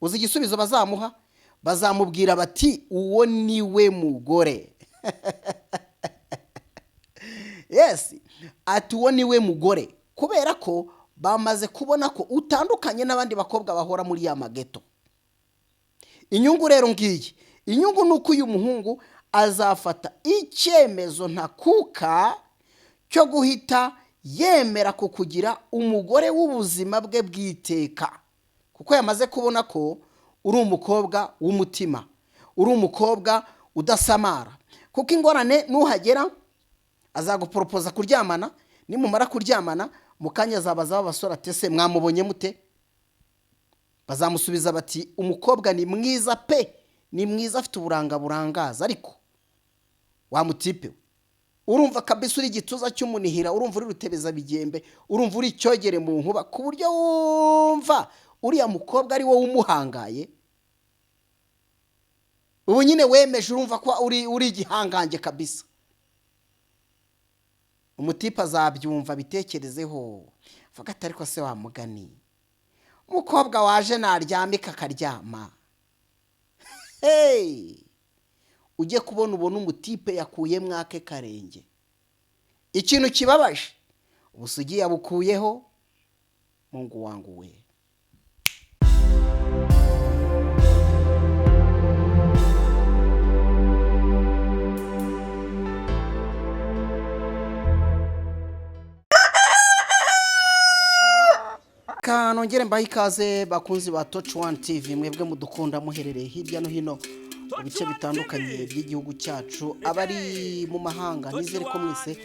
uzi igisubizo bazamuha, bazamubwira bati uwo niwe mugore. Yes, ati uwo niwe mugore, kubera ko bamaze kubona ko utandukanye n'abandi bakobwa bahora muri ya mageto. Inyungu rero ngiyi, inyungu nuko uyu muhungu azafata icyemezo ntakuka cyo guhita yemera kukugira umugore w'ubuzima bwe bwiteka, kuko yamaze kubona ko uri umukobwa w'umutima, uri umukobwa udasamara. Kuko ingorane nuhagera azaguporopoza kuryamana, nimumara kuryamana mukanya azabaza abasore atese mwamubonye mute, bazamusubiza bati umukobwa ni mwiza pe, ni mwiza afite uburanga burangaza, ariko wa mutipe urumva kabisa uri igituza cy'umunihira, urumva uri rutebeza bigembe, urumva uri cyogere mu nkuba, ku buryo wumva uriya mukobwa ari wowe umuhangaye. Ubu nyine wemeje, urumva ko uri igihangange kabisa. Umutipe azabyumva bitekerezeho, vuga ati ariko se wa mugani, umukobwa waje naryamika akaryama. Hey, ujye kubona ubona umutipe yakuye mwake karenge. Ikintu kibabaje ubusugi yabukuyeho. Mungu wangu we. Kanongere mbahe ikaze bakunzi ba Touch One TV, mwebwe mudukunda muherereye hirya no hino mu bice bitandukanye by'igihugu cyacu, abari mu mahanga, nizere ko mwese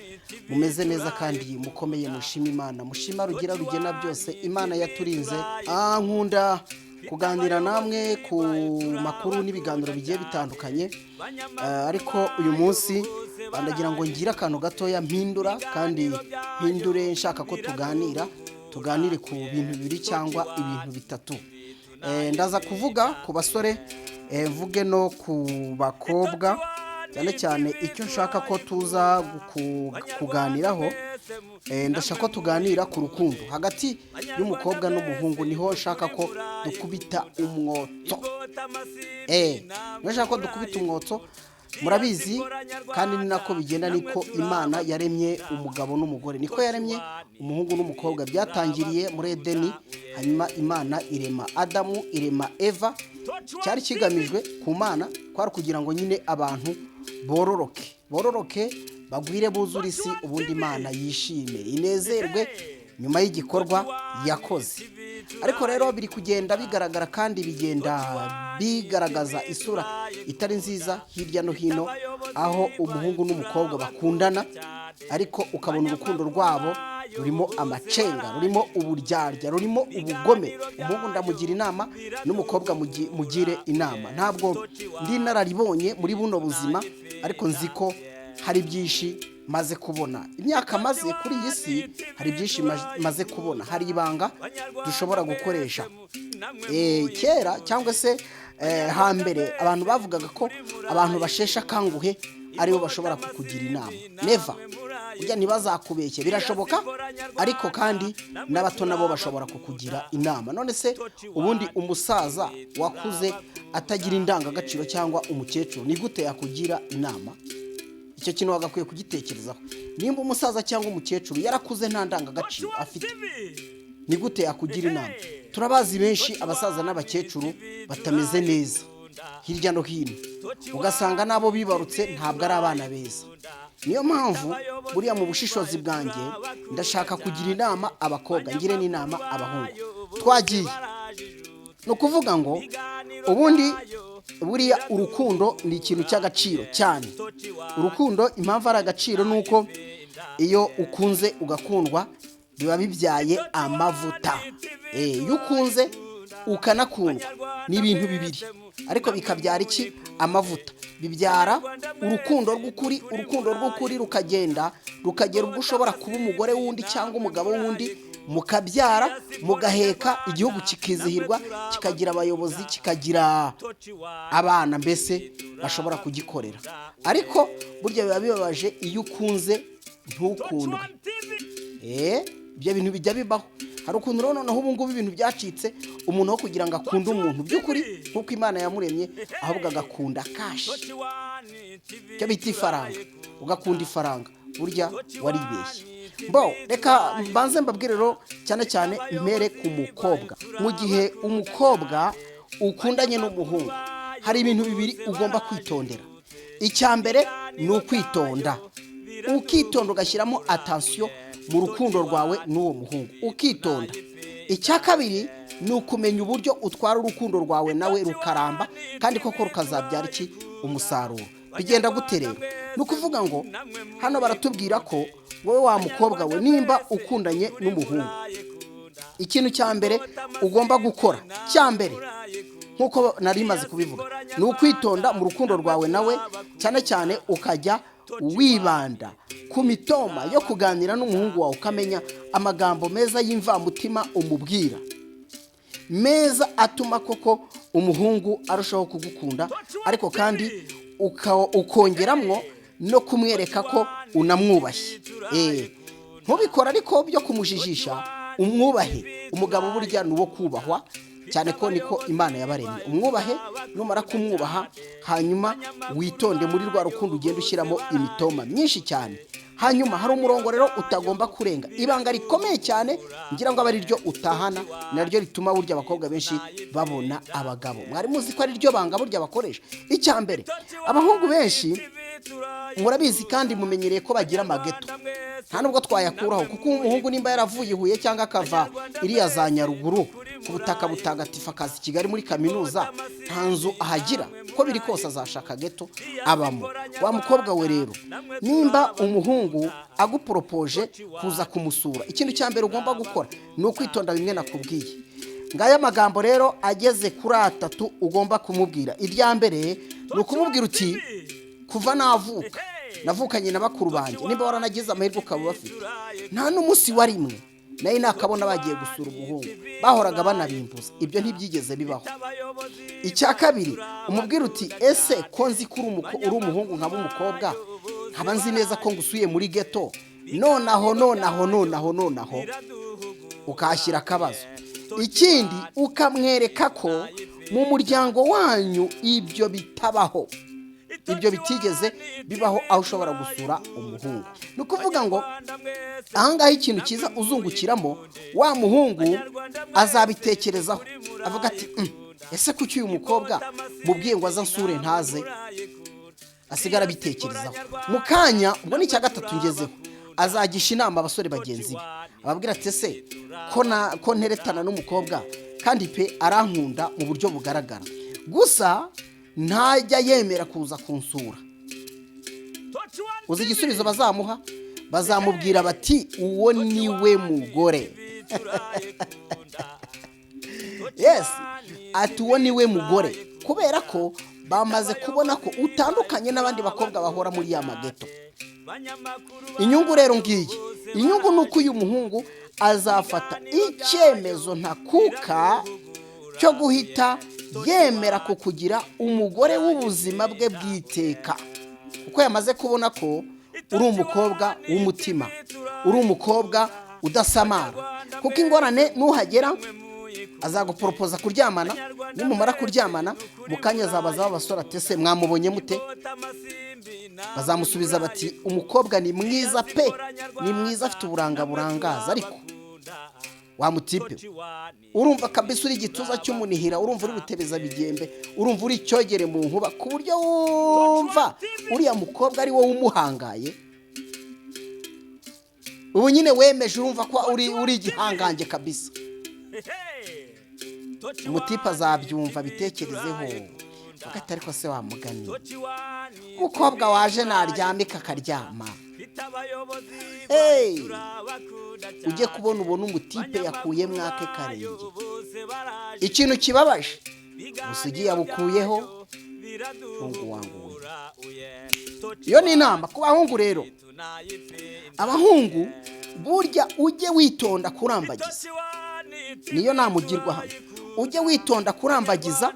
mumeze neza kandi mukomeye, mushima Imana, mushima rugira rugena byose Imana yaturinze. Nkunda kuganira namwe ku makuru n'ibiganiro bigiye bitandukanye, ariko uyu munsi ndagira ngo ngire akantu gatoya mpindura, kandi mpindure nshaka ko tuganire ku bintu bibiri cyangwa ibintu bitatu. Ndaza kuvuga ku basore, mvuge no ku bakobwa, cyane cyane icyo nshaka ko tuza kuganiraho. Ndashaka ko tuganira ku rukundo hagati y'umukobwa n'umuhungu, niho nshaka ko dukubita umwotso. Nshaka ko dukubita umwotso. Murabizi kandi ni nako bigenda, niko Imana yaremye umugabo n'umugore, niko yaremye umuhungu n'umukobwa. Byatangiriye muri Edeni, hanyuma Imana irema Adamu, irema Eva. Cyari kigamijwe ku Mana kwari kugira ngo nyine abantu bororoke bagwire buzura isi, ubundi Imana yishime inezerwe nyuma y'igikorwa yakoze. Ariko rero biri kugenda bigaragara kandi bigenda bigaragaza isura itari nziza hirya no hino, aho umuhungu n'umukobwa bakundana ariko ukabona urukundo rwabo rurimo amacenga, rurimo uburyarya, rurimo ubugome. Umuhungu ndamugira inama n'umukobwa mugire inama. Ntabwo ndi nararibonye muri buno buzima, ariko nzi ko hari byinshi maze kubona. Imyaka maze kuri iyi si hari byinshi maze kubona, hari ibanga dushobora gukoresha. Kera cyangwa se hambere abantu bavugaga ko abantu bashesha kanguhe aribo bashobora kukugira inama. Never. Ujya ntibazakubeshye, birashoboka, ariko kandi n'abato nabo bashobora kukugira inama. None se ubundi umusaza wakuze atagira indangagaciro cyangwa umukecuru ni gute yakugira inama? Icyo kintu wagakwiye kugitekerezaho. Nimba umusaza cyangwa umukecuru yarakuze nta ndangagaciro afite, ni gute yakugira inama? Turabazi benshi abasaza n'abakecuru batameze neza hirya no hino, ugasanga nabo bibarutse ntabwo ari abana beza. Niyo mpamvu buriya mu bushishozi bwanjye ndashaka kugira inama abakobwa, ngire n'inama abahungu. Twagiye no kuvuga ngo ubundi buriya urukundo ni ikintu cy'agaciro cyane. Urukundo impamvu ari agaciro nuko iyo ukunze ugakundwa biba bibyaye amavuta. Iyo ukunze ukanakundwa ni ibintu bibiri, ariko bikabyara iki? Amavuta. Bibyara urukundo rw'ukuri. Urukundo rw'ukuri rukagera ubwo ushobora kuba umugore wundi cyangwa umugabo wundi, mukabyara, mugaheka, igihugu kikizihirwa, kikagira abayobozi, kikagira abana mbese bashobora kugikorera. Ariko burya biba bibabaje iyo ukunze ntukundwe. Ibyo bintu bijya bibaho. hari ukuntu rero noneho ubu ngubu ibintu byacitse, umuntu wo kugira ngo akunde umuntu by'ukuri nk'uko Imana yamuremye, ahubwo agakunda kashi, icyo bita ifaranga, ugakunda ifaranga, burya waribeshye. Reka mbanze mbabwire rero cyane cyane impere ku mukobwa. Mu gihe umukobwa ukundanye n'umuhungu, hari ibintu bibiri ugomba kwitondera. Icya mbere ni ukwitonda, ukitonda ugashyiramo attention mu rukundo rwawe n'uwo muhungu, ukitonda. Icya kabiri ni ukumenya uburyo utwara urukundo rwawe nawe rukaramba, kandi koko rukazabyara iki? Umusaruro. Bigenda gute rero? Ni ukuvuga ngo hano baratubwira ko wowe wa mukobwa we, nimba ukundanye n'umuhungu, ikintu cya mbere ugomba gukora, cya mbere nk'uko nari maze kubivuga, ni ukwitonda mu rukundo rwawe nawe, cyane cyane ukajya wibanda ku mitoma yo kuganira n'umuhungu wawe, ukamenya amagambo meza y'imvamutima umubwira, meza atuma koko umuhungu arushaho kugukunda, ariko kandi ukongeramwo no kumwereka ko unamwubashye. Ntubikora ariko byo kumujijisha, umwubahe. Umugabo burya ni uwo kubahwa, cyane ko niko Imana yabaremye. Umwubahe, numara kumwubaha, hanyuma witonde muri rwa rukundo ugenda ushyiramo imitoma myinshi cyane. Hanyuma hari umurongo rero utagomba kurenga, ibanga rikomeye cyane, ngira ngo aba ari ryo utahana, naryo rituma burya abakobwa benshi babona abagabo. Mwari muzi ko ari ryo banga burya bakoresha. Icya mbere, abahungu benshi murabizi kandi mumenyereye ko bagira amageto, nta nubwo twayakuraho, kuko umuhungu nimba yaravuye Huye cyangwa akava iriya za Nyaruguru ku butaka butagatifu akaza i Kigali muri kaminuza, nta nzu ahagira, uko biri kose azashaka geto abamo. Wa mukobwa we rero, nimba umuhungu aguporopoje kuza kumusura, ikintu cya mbere ugomba gukora ni ukwitonda bimwe nakubwiye. Ngaya magambo rero ageze kuri 3 ugomba kumubwira. Irya mbere ni ukumubwira uti, kuva navuka navukanye na bakuru banjye, nimba waranagize amahirwe ukaba bafite, nta n'umunsi wa rimwe nayo nakabona bagiye gusura umuhungu, bahoraga banabimbuza. Ibyo ntibyigeze bibaho. Icya kabiri, umubwira uti, ese ko nzi ko uri umuhungu nkaba umukobwa, nkaba nzi neza ko ngusuye muri geto, nonaho ukahashyira akabazo. Ikindi, ukamwereka ko mu muryango wanyu ibyo bitabaho, ibyo bitigeze bibaho aho ushobora gusura umuhungu. Ni ukuvuga ngo ahangaha ikintu cyiza uzungukiramo, wa muhungu azabitekerezaho, avuga ati, ese kuki uyu mukobwa mubwiye ngo aza nsure ntaze? Asigara abitekerezaho. Mu kanya, ubwo ni icya 3 ngezeho, azagisha inama abasore bagenzi be, ababwira ati, ese ko nteretana n'umukobwa kandi pe arankunda mu buryo bugaragara, gusa ntajya yemera kuza kunsura. Uzi igisubizo bazamuha? Bazamubwira bati, uwo niwe mugore. Yes, ati uwo niwe mugore, kubera ko bamaze kubona ko utandukanye n'abandi bakobwa bahora muri ya mageto. Inyungu rero ngiyi, inyungu ni uko uyu muhungu azafata icyemezo ntakuka cyo guhita yemera ko kugira umugore w'ubuzima bwe bwiteka, kuko yamaze kubona ko uri umukobwa w'umutima, uri umukobwa udasamara. Kuko ingorane nuhagera azaguporopoza kuryamana, nimumara kuryamana mu kanya azabaza abasore ati, ese mwamubonye mute? Bazamusubiza bati, umukobwa ni mwiza pe, ni mwiza, afite uburanga burangaza, ariko wa mutipe, urumva kabisa uri igituza cy'umunihira, urumva uri rutebeza bigembe, urumva uri icyogere mu nkuba, ku buryo wumva uriya mukobwa ari wowe umuhangaye. Ubu nyine wemeje, urumva ko uri igihangange kabisa. Umutipe azabyumva, bitekerezeho, agati ariko se wamugani, umukobwa waje naryamika akaryama. Ujye kubona ubona umutipe yakuye mwake karenge. Ikintu kibabaje, usigiye yabukuyeho, mungu wangu. Iyo ni inama ku bahungu rero. Abahungu burya ujye witonda kurambagiza, niyo namugirwa hano. Ujye witonda kurambagiza,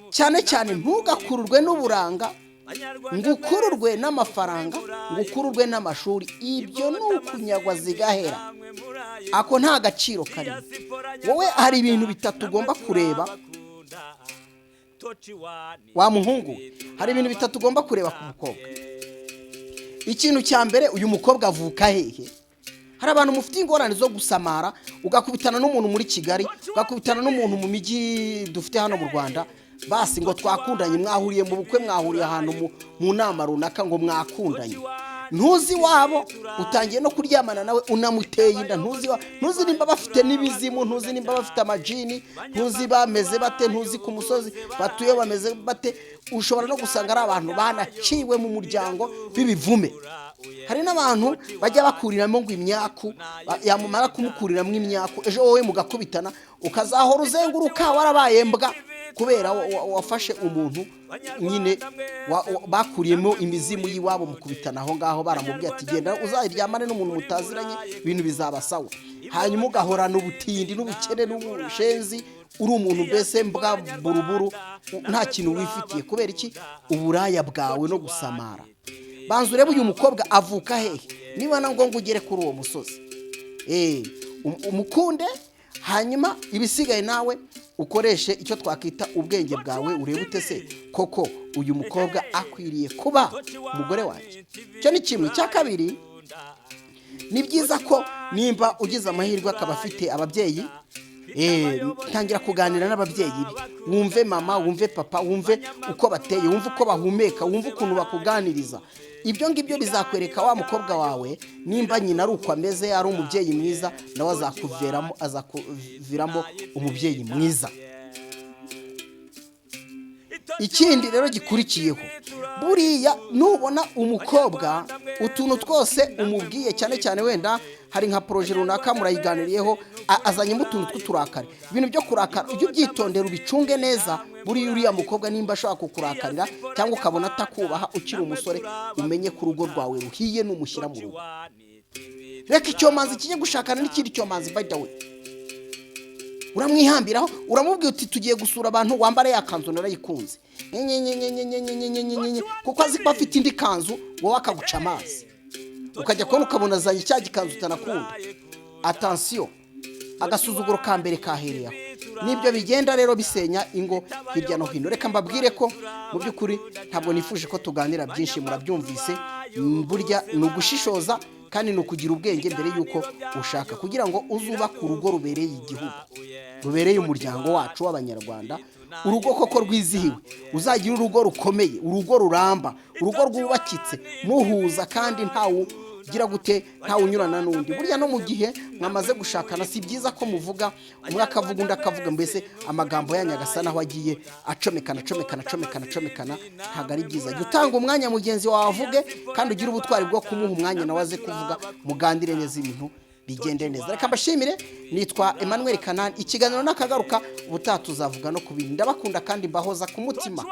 cyane cyane ntugakururwe n'uburanga, ngukururwe n'amafaranga, ngukururwe n'amashuri. Ibyo ni ukunyagwa zigahera. ako nta gaciro karimo. Wowe hari ibintu bitatu ugomba kureba wa muhungu, hari ibintu bitatu ugomba kureba ku mukobwa. Ikintu cya mbere, uyu mukobwa avuka hehe? Hari abantu mufite ingorane zo gusamara, ugakubitana n'umuntu muri Kigali, ugakubitana n'umuntu mu miji dufite hano mu Rwanda, basi ngo twakundanye, mwahuriye mu bukwe, mwahuriye ahantu mu nama runaka ngo mwakundanye. Ntuzi wabo, utangiye no kuryamana nawe unamuteye inda, ntuzi nimba bafite n'ibizimu, ntuzi nimba bafite amajini, ntuzi bameze bate, ntuzi ku musozi batuye bameze bate. Ushobora no gusanga ari abantu banaciwe mu muryango b'ibivume. Hari n'abantu bajya bakuriramo ngo imyaku, yamumara kumukuriramo imyaku, ejo wowe mugakubitana, ukazahora uzenguruka warabaye mbwa kubera wafashe umuntu nyine bakuriyemo imizimu y'iwabo mukubitana aho ngaho, baramubwiye ati genda uzayiryamane n'umuntu mutaziranye, ibintu bizabasawa. Hanyuma ugahorana ubutindi n'ubukene n'ubushenzi, uri umuntu mbese mbwa buruburu, nta kintu wifitiye. Kubera iki? Uburaya bwawe no gusamara. Banza urebe uyu mukobwa avuka hehe, niba na ngombwa ugere kuri uwo musozi, umukunde, hanyuma ibisigaye nawe ukoreshe icyo twakita ubwenge bwawe, urebe utese koko uyu mukobwa akwiriye kuba umugore wanjye. Cyo ni kimwe. Cya kabiri, ni byiza ko nimba ugize amahirwe akaba afite ababyeyi, tangira kuganira n'ababyeyi be, wumve mama, wumve papa, wumve uko bateye, wumve uko bahumeka, wumve ukuntu bakuganiriza. Ibyo ngibyo bizakwereka wa mukobwa wawe nimba nyina ari uko ameze, ari umubyeyi mwiza, nawe azakuviramo umubyeyi mwiza. Ikindi rero gikurikiyeho, buriya nubona umukobwa utuntu twose umubwiye, cyane cyane wenda hari nka proje runaka murayiganiriyeho, azanyemo utuntu tw'uturakari, ibintu byo kurakara, ujye ubyitondera ubicunge neza. Buriya uriya mukobwa nimba ashaka kukurakarira cyangwa ukabona atakubaha ukiri umusore, umenye ko urugo rwawe ruhiye n'umushyira mu rugo. Reka icyomanzi kijye gushakana n'ikindi cyomanzi, by the way, uramwihambiraho, uramubwira uti tugiye gusura abantu, wambara ya kanzu narayikunze, kuko azi ko afite indi kanzu, wowe akaguca amazi, ukajya kubona ukabona azanye cya gikanzu utanakunda. Attention, agasuzuguro ka mbere kahereyeho. Nibyo bigenda rero bisenya ingo hirya no hino. Reka mbabwire ko mu by'ukuri ntabwo nifuje ko tuganira byinshi, murabyumvise. Burya ni ugushishoza kandi ni ukugira ubwenge mbere y'uko ushaka, kugira ngo uzubake urugo rubereye igihugu, rubereye umuryango wacu w'Abanyarwanda, urugo koko rwizihiwe, uzagira urugo rukomeye, urugo ruramba, urugo rwubakitse, muhuza kandi gira gute ntawe unyurana n'undi. Burya no mu gihe mwamaze gushakana, si byiza ko muvuga umwe akavuga undi akavuga, mbese amagambo yanyu agasa naho agiye acomekana. Ntabwo ari byiza. Jya utanga umwanya mugenzi wawe avuge, kandi ugire ubutwari bwo kumuha umwanya nawe aze kuvuga, mugandire neza, ibintu bigende neza. Reka mbashimire. Nitwa Emmanuel Kanani. Ikiganiro nakagaruka ubutaha tuzavuga no kubindi. Ndabakunda kandi mbahoza ku mutima.